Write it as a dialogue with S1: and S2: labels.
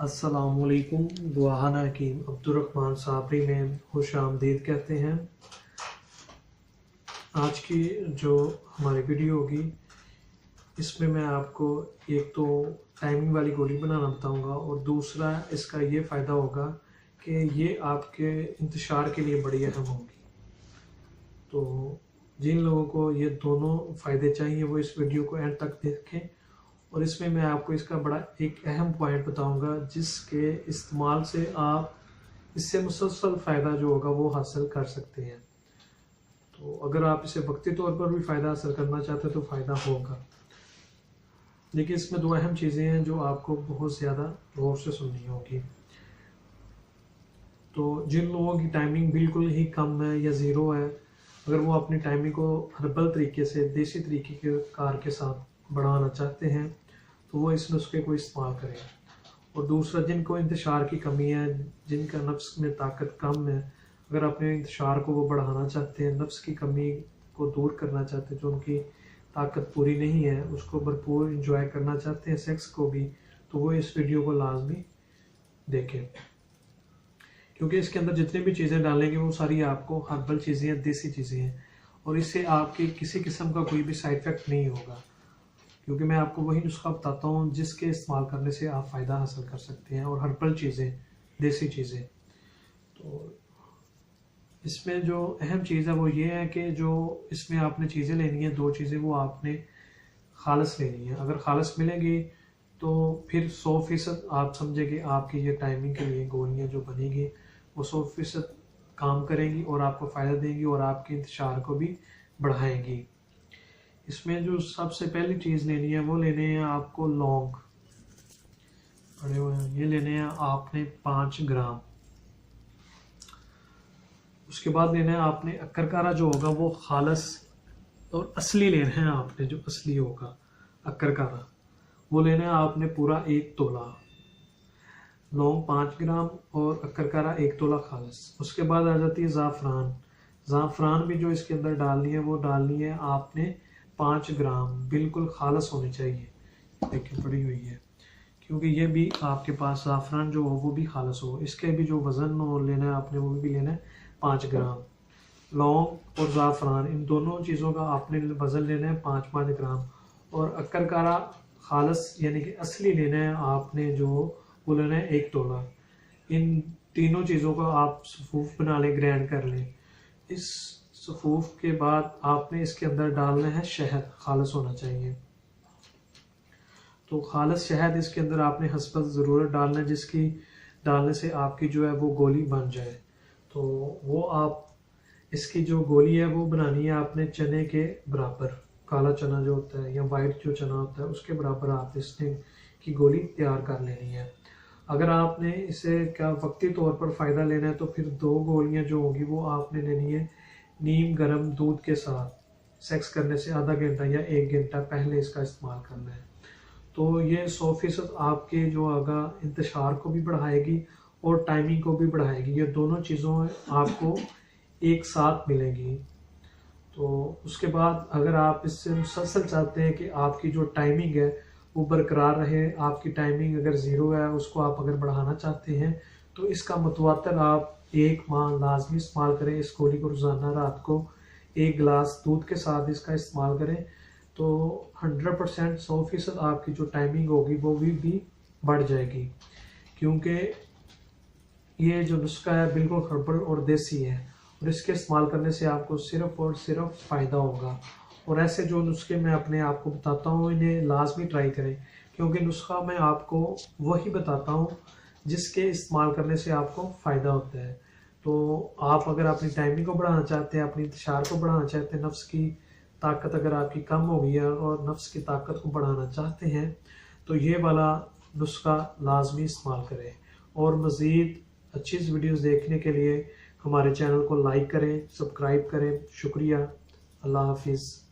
S1: अस्सलामुअलैकुम। दुआना हकीम अब्दुर्रहमान साबरी में खुश आमदीद कहते हैं। आज की जो हमारी वीडियो होगी इसमें मैं आपको एक तो टाइमिंग वाली गोली बनाना बताऊंगा और दूसरा इसका ये फ़ायदा होगा कि ये आपके इंतशार के लिए बड़ी अहम होगी। तो जिन लोगों को ये दोनों फ़ायदे चाहिए वो इस वीडियो को एंड तक देखें और इसमें मैं आपको इसका बड़ा एक अहम पॉइंट बताऊंगा जिसके इस्तेमाल से आप इससे मुसलसल फ़ायदा जो होगा वो हासिल कर सकते हैं। तो अगर आप इसे वक्ती तौर पर भी फ़ायदा हासिल करना चाहते हैं तो फ़ायदा होगा, लेकिन इसमें दो अहम चीज़ें हैं जो आपको बहुत ज़्यादा गौर से सुननी होगी। तो जिन लोगों की टाइमिंग बिल्कुल ही कम है या ज़ीरो है, अगर वो अपनी टाइमिंग को हर्बल तरीके से देसी तरीके के कार के साथ बढ़ाना चाहते हैं तो वो इस नुस्खे को इस्तेमाल करें। और दूसरा, जिनको इंतशार की कमी है, जिनका नफ्स में ताकत कम है, अगर अपने इंतशार को वो बढ़ाना चाहते हैं, नफ्स की कमी को दूर करना चाहते हैं, जो उनकी ताकत पूरी नहीं है उसको भरपूर इंजॉय करना चाहते हैं सेक्स को भी, तो वो इस वीडियो को लाजमी देखें, क्योंकि इसके अंदर जितनी भी चीज़ें डालेंगे वो सारी आपको हर्बल चीज़ें हैं, देसी चीज़ें हैं और इससे आपके किसी किस्म का कोई भी साइड इफेक्ट नहीं होगा, क्योंकि मैं आपको वही नुस्खा बताता हूँ जिसके इस्तेमाल करने से आप फ़ायदा हासिल कर सकते हैं और हर्बल चीज़ें, देसी चीज़ें। तो इसमें जो अहम चीज़ है वो ये है कि जो इसमें आपने चीज़ें लेनी है, दो चीज़ें वो आपने खालस लेनी है। अगर खालस मिलेगी तो फिर 100% आप समझे कि आपकी ये टाइमिंग के लिए गोलियाँ जो बनेगी वो 100% काम करेंगी और आपको फ़ायदा देंगी और आपके इंतशार को भी बढ़ाएंगी। इसमें जो सबसे पहली चीज़ लेनी है वो लेने हैं आपको लौंग, पड़े हुए हैं, ये लेने हैं आपने 5 ग्राम। उसके बाद लेना है आपने अक्करकारा, जो होगा वो खालस और असली लेना है आपने, जो असली होगा अक्करकारा वो लेना है आपने पूरा 1 तोला। लौंग 5 ग्राम और अक्करकारा 1 तोला खालस। उसके बाद आ जाती है ज़ाफ़रान। ज़ाफ़रान भी जो इसके अंदर डालनी है वो डालनी है आपने 5 ग्राम, बिल्कुल खालस होनी चाहिए, देखिए पड़ी हुई है, क्योंकि ये भी आपके पास ज़ाफ़रान जो हो वो भी खालस हो। इसके भी जो वज़न हो लेना है आपने वो भी लेना है 5 ग्राम। लौंग और ज़ाफ़रान इन दोनों चीज़ों का आपने वज़न लेना है 5-5 ग्राम और अक्करकारा खालस यानी कि असली लेना है आपने, जो वो लेना है 1 तोला। इन तीनों चीज़ों का आप सफ़ूफ बना लें, ग्राइंड कर लें। इस सफ़ूफ के बाद आपने इसके अंदर डालना है शहद, खालस होना चाहिए। तो खालस शहद इसके अंदर आपने हस्बत ज़रूरत डालना है, जिसकी डालने से आपकी जो है वो गोली बन जाए। तो वो आप इसकी जो गोली है वो बनानी है आपने चने के बराबर, काला चना जो होता है या वाइट जो चना होता है उसके बराबर आप इसने की गोली तैयार कर लेनी है। अगर आपने इसे क्या वक्ती तौर पर फ़ायदा लेना है तो फिर 2 गोलियां जो होगी वो आपने लेनी है नीम गर्म दूध के साथ। सेक्स करने से आधा घंटा या 1 घंटा पहले इसका इस्तेमाल करना है। तो ये 100% आपके जो होगा इंतशार को भी बढ़ाएगी और टाइमिंग को भी बढ़ाएगी। ये दोनों चीज़ों आपको एक साथ मिलेंगी। तो उसके बाद अगर आप इससे मुसलसल चाहते हैं कि आपकी जो टाइमिंग है वो बरकरार रहे, आपकी टाइमिंग अगर ज़ीरो है उसको आप अगर बढ़ाना चाहते हैं तो इसका मुतवातर आप 1 माह लाजमी इस्तेमाल करें। इस गोली को रोज़ाना रात को 1 गिलास दूध के साथ इसका इस्तेमाल करें तो 100% 100% आपकी जो टाइमिंग होगी वो भी बढ़ जाएगी, क्योंकि ये जो नुस्खा है बिल्कुल हर्बल और देसी है और इसके इस्तेमाल करने से आपको सिर्फ़ और सिर्फ फ़ायदा होगा। और ऐसे जो नुस्खे मैं अपने आप को बताता हूँ इन्हें लाजमी ट्राई करें, क्योंकि नुस्खा मैं आपको वही बताता हूँ जिसके इस्तेमाल करने से आपको फ़ायदा होता है। तो आप अगर अपनी टाइमिंग को बढ़ाना चाहते हैं, अपनी इंतशार को बढ़ाना चाहते हैं, नफ्स की ताकत अगर आपकी कम हो गई है और नफ्स की ताकत को बढ़ाना चाहते हैं तो ये वाला नुस्खा लाजमी इस्तेमाल करें। और मज़ीद अच्छी वीडियोस देखने के लिए हमारे चैनल को लाइक करें, सब्सक्राइब करें। शुक्रिया। अल्लाह हाफिज़।